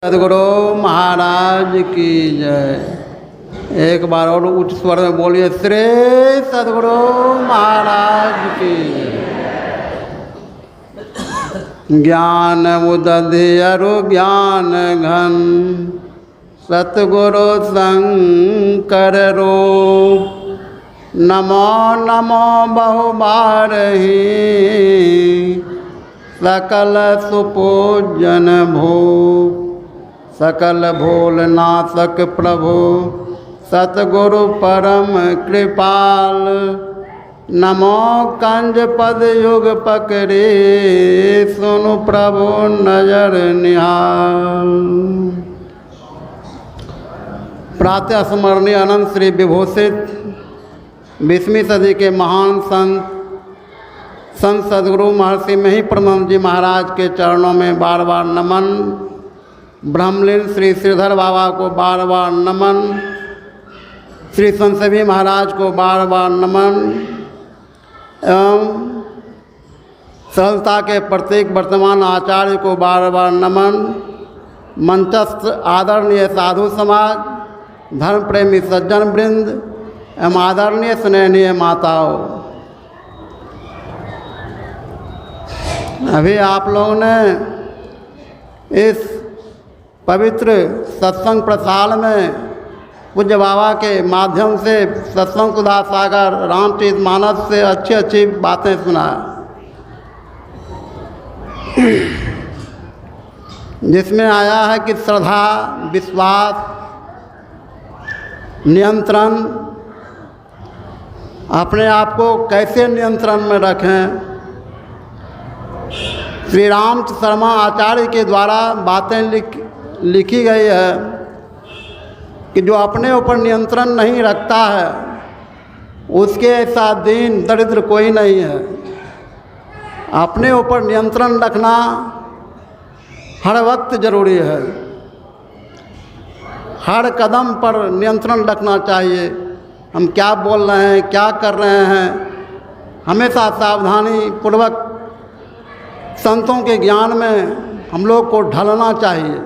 सदगुरु महाराज की जय। एक बार और उच्च स्वर में बोलिए, श्री सदगुरु महाराज की जय। ज्ञान उदधियरु ज्ञान घन सतगुरु शंकर रूप, नमो नमो बहुबारही सकल सुपूजन भूप। सकल भोलनाशक प्रभु सतगुरु परम कृपाल, नमो कंज पद युग पकड़े सुनु प्रभु नजर निहाल। प्रातः स्मरणीय अनंत श्री विभूषित 20वीं सदी के महान संत सदगुरु महर्षि महिप्रमंद जी महाराज के चरणों में बार बार नमन। ब्रह्मलीन श्री श्रीधर बाबा को बार बार नमन। श्री संतसभी महाराज को बार बार नमन एवं सरलता के प्रत्येक वर्तमान आचार्य को बार बार नमन। मंचस्थ आदरणीय साधु समाज, धर्म प्रेमी सज्जन वृंद एवं आदरणीय स्नेहनीय माताओं, अभी आप लोगों ने इस पवित्र सत्संग प्रसार में पूज्य बाबा के माध्यम से सत्संग सुधा सागर रामचरितमानस से अच्छी अच्छी बातें सुना, जिसमें आया है कि श्रद्धा, विश्वास, नियंत्रण, अपने आप को कैसे नियंत्रण में रखें। श्री राम शर्मा आचार्य के द्वारा बातें लिखी गई है कि जो अपने ऊपर नियंत्रण नहीं रखता है उसके ऐसा दीन दरिद्र कोई नहीं है। अपने ऊपर नियंत्रण रखना हर वक्त जरूरी है, हर कदम पर नियंत्रण रखना चाहिए। हम क्या बोल रहे हैं, क्या कर रहे हैं, हमेशा सावधानी पूर्वक संतों के ज्ञान में हम लोग को ढलना चाहिए।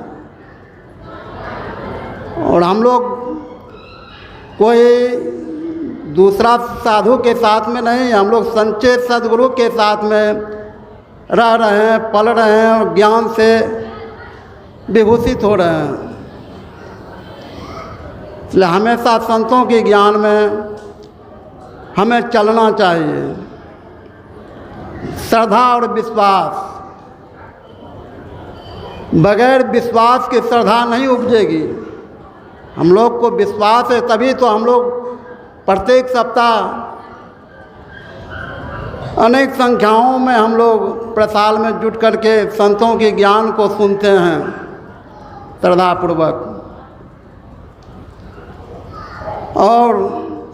और हम लोग कोई दूसरा साधु के साथ में नहीं, हम लोग संचेत सदगुरु के साथ में रह रहे हैं, पल रहे हैं और ज्ञान से विभूषित हो रहे हैं। इसलिए हमेशा संतों के ज्ञान में हमें चलना चाहिए। श्रद्धा और विश्वास, बगैर विश्वास के श्रद्धा नहीं उपजेगी। हम लोग को विश्वास है तभी तो हम लोग प्रत्येक सप्ताह अनेक संख्याओं में हम लोग प्रसार में जुट करके संतों के ज्ञान को सुनते हैं श्रद्धापूर्वक, और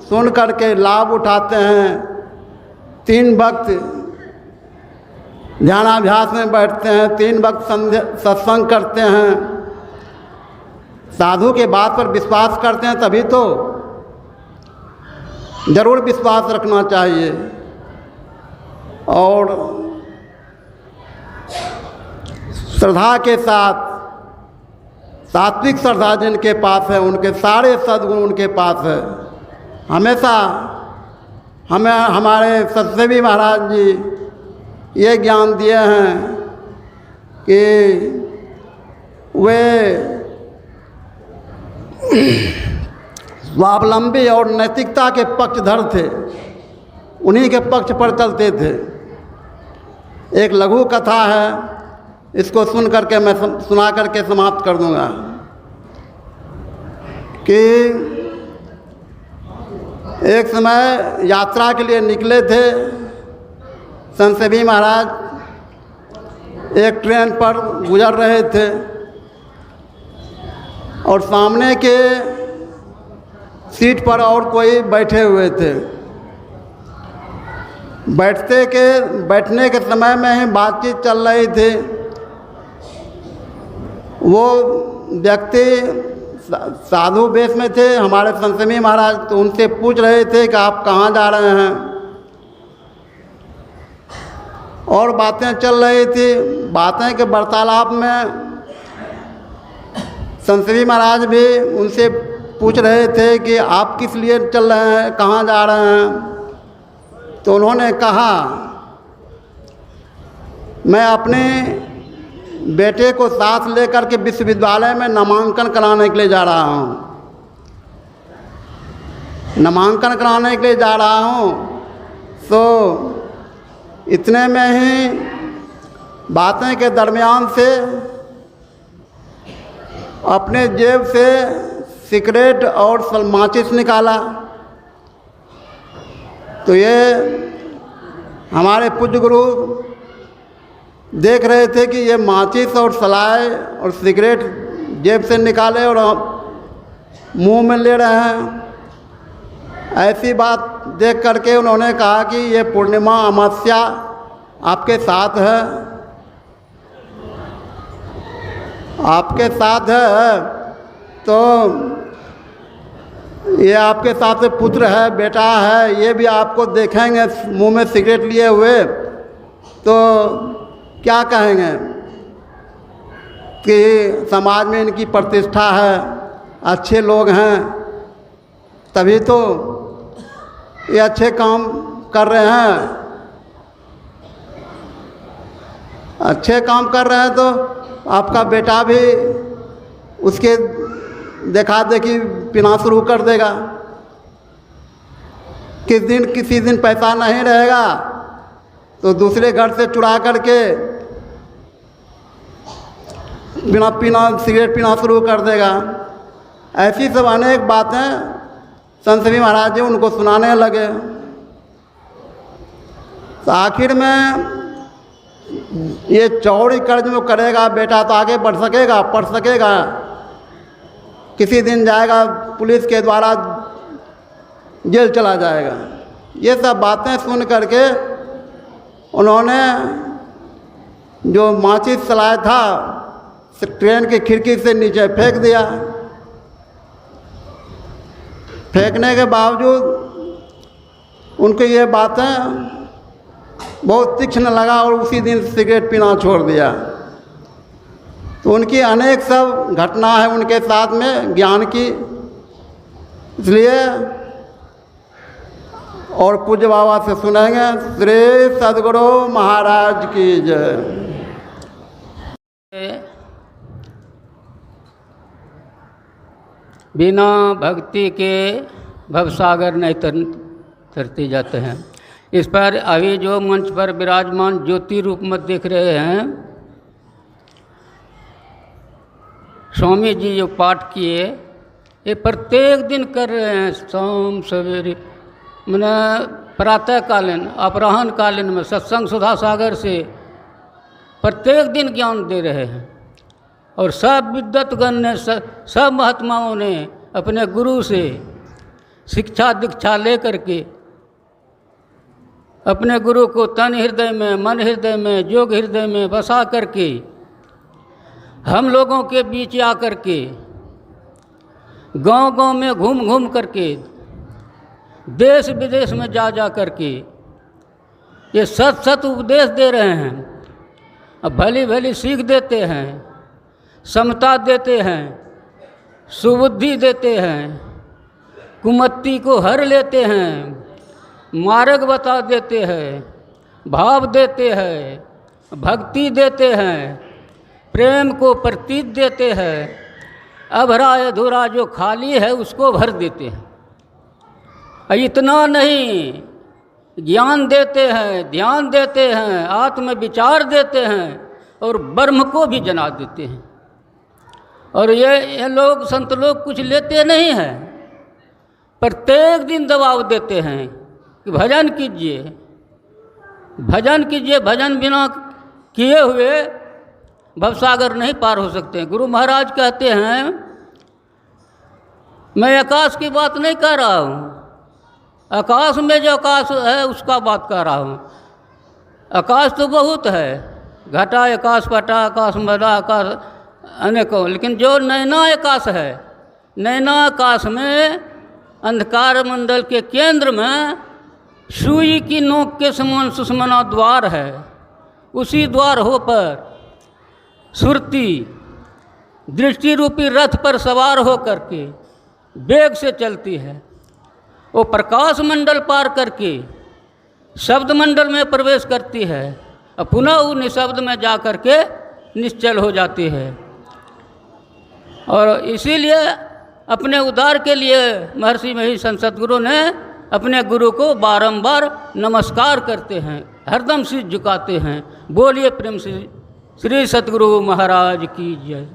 सुन करके लाभ उठाते हैं। 3 वक्त ध्यानाभ्यास में बैठते हैं, 3 वक्त सत्संग करते हैं, साधु के बात पर विश्वास करते हैं, तभी तो जरूर विश्वास रखना चाहिए। और श्रद्धा के साथ सात्विक श्रद्धा जिनके पास है उनके सारे सद्गुण उनके पास है। हमेशा हमें हमारे सतसेवी महाराज जी ये ज्ञान दिए हैं कि वे स्वावलंबी और नैतिकता के पक्षधर थे, उन्हीं के पक्ष पर चलते थे। एक लघु कथा है, इसको सुन करके मैं सुना करके समाप्त कर दूंगा कि एक समय यात्रा के लिए निकले थे संतसेवी महाराज। एक ट्रेन पर गुजर रहे थे और सामने के सीट पर और कोई बैठे हुए थे। बैठने के समय में ही बातचीत चल रही थी। वो व्यक्ति साधु वेश में थे, हमारे संतसेवी महाराज, तो उनसे पूछ रहे थे कि आप कहाँ जा रहे हैं। और बातें चल रही थी। बातें के वार्तालाप में संत श्री महाराज भी उनसे पूछ रहे थे कि आप किस लिए चल रहे हैं, कहाँ जा रहे हैं। तो उन्होंने कहा, मैं अपने बेटे को साथ लेकर के विश्वविद्यालय में नामांकन कराने के लिए जा रहा हूँ। नामांकन कराने के लिए जा रहा हूँ। तो इतने में ही बातें के दरमियान से अपने जेब से सिगरेट और माचिस निकाला। तो ये हमारे पूज्य गुरु देख रहे थे कि ये माचिस और सलाय और सिगरेट जेब से निकाले और मुंह में ले रहे हैं। ऐसी बात देख करके उन्होंने कहा कि ये पूर्णिमा अमावस्या आपके साथ है, आपके साथ है, तो ये आपके साथ पुत्र है, बेटा है, ये भी आपको देखेंगे मुंह में सिगरेट लिए हुए तो क्या कहेंगे कि समाज में इनकी प्रतिष्ठा है, अच्छे लोग हैं, तभी तो ये अच्छे काम कर रहे हैं। अच्छे काम कर रहे हैं तो आपका बेटा भी उसके देखा देखी पीना शुरू कर देगा। किसी दिन पैसा नहीं रहेगा तो दूसरे घर से चुरा करके पीना सिगरेट पीना शुरू कर देगा। ऐसी सब अनेक बातें संत श्री महाराज जी उनको सुनाने लगे। तो आखिर में ये चौड़ी कर्ज में करेगा बेटा तो आगे बढ़ सकेगा, पढ़ सकेगा। किसी दिन जाएगा पुलिस के द्वारा जेल चला जाएगा। ये सब बातें सुन करके उन्होंने जो माचिस चलाया था ट्रेन की खिड़की से नीचे फेंक दिया। फेंकने के बावजूद उनको ये बातें बहुत तीक्ष्ण लगा और उसी दिन सिगरेट पीना छोड़ दिया। तो उनकी अनेक सब घटना है उनके साथ में ज्ञान की। इसलिए और पूज्य बाबा से सुनेंगे। श्री सद्गुरु महाराज की जय। बिना भक्ति के भवसागर नहीं तरते जाते हैं। इस पर अभी जो मंच पर विराजमान ज्योति रूप में देख रहे हैं, स्वामी जी जो पाठ किए ये प्रत्येक दिन कर रहे हैं। शाम सवेरे मैंने प्रातःकालीन अपराह्न कालीन में सत्संग सुधा सागर से प्रत्येक दिन ज्ञान दे रहे हैं। और सब विद्वतगण ने सब महात्माओं ने अपने गुरु से शिक्षा दीक्षा ले करके अपने गुरु को तन हृदय में, मन हृदय में, जोग हृदय में बसा करके हम लोगों के बीच आ करके गांव-गांव में घूम घूम करके देश विदेश में जा करके ये सत उपदेश दे रहे हैं। अब भली भली सीख देते हैं, समता देते हैं, सुबुद्धि देते हैं, कुमत्ती को हर लेते हैं, मार्ग बता देते हैं, भाव देते हैं, भक्ति देते हैं, प्रेम को प्रतीत देते हैं, अभरा अधूरा जो खाली है उसको भर देते हैं। इतना नहीं, ज्ञान देते हैं, ध्यान देते हैं, आत्म विचार देते हैं और ब्रह्म को भी जना देते हैं। और ये लोग संत लोग कुछ लेते नहीं हैं, प्रत्येक दिन दबाव देते हैं कि भजन कीजिए, भजन कीजिए। भजन बिना किए हुए भवसागर नहीं पार हो सकते। गुरु महाराज कहते हैं, मैं आकाश की बात नहीं कर रहा हूँ, आकाश में जो आकाश है उसका बात कर रहा हूँ। आकाश तो बहुत है, घटा आकाश, पटा आकाश, मदा आकाश, अनेकों। लेकिन जो नैना आकाश है, नैना आकाश में अंधकार मंडल के केंद्र में सुई की नोक के समान सुषमना द्वार है। उसी द्वार हो पर सुरती दृष्टि रूपी रथ पर सवार हो करके वेग से चलती है। वो प्रकाश मंडल पार करके शब्द मंडल में प्रवेश करती है और पुनः वो निशब्द में जा कर के निश्चल हो जाती है। और इसीलिए अपने उद्धार के लिए महर्षि महिषण सतगुरु ने अपने गुरु को बारंबार नमस्कार करते हैं, हरदम सिर झुकाते हैं। बोलिए प्रेम से श्री सतगुरु महाराज की जय।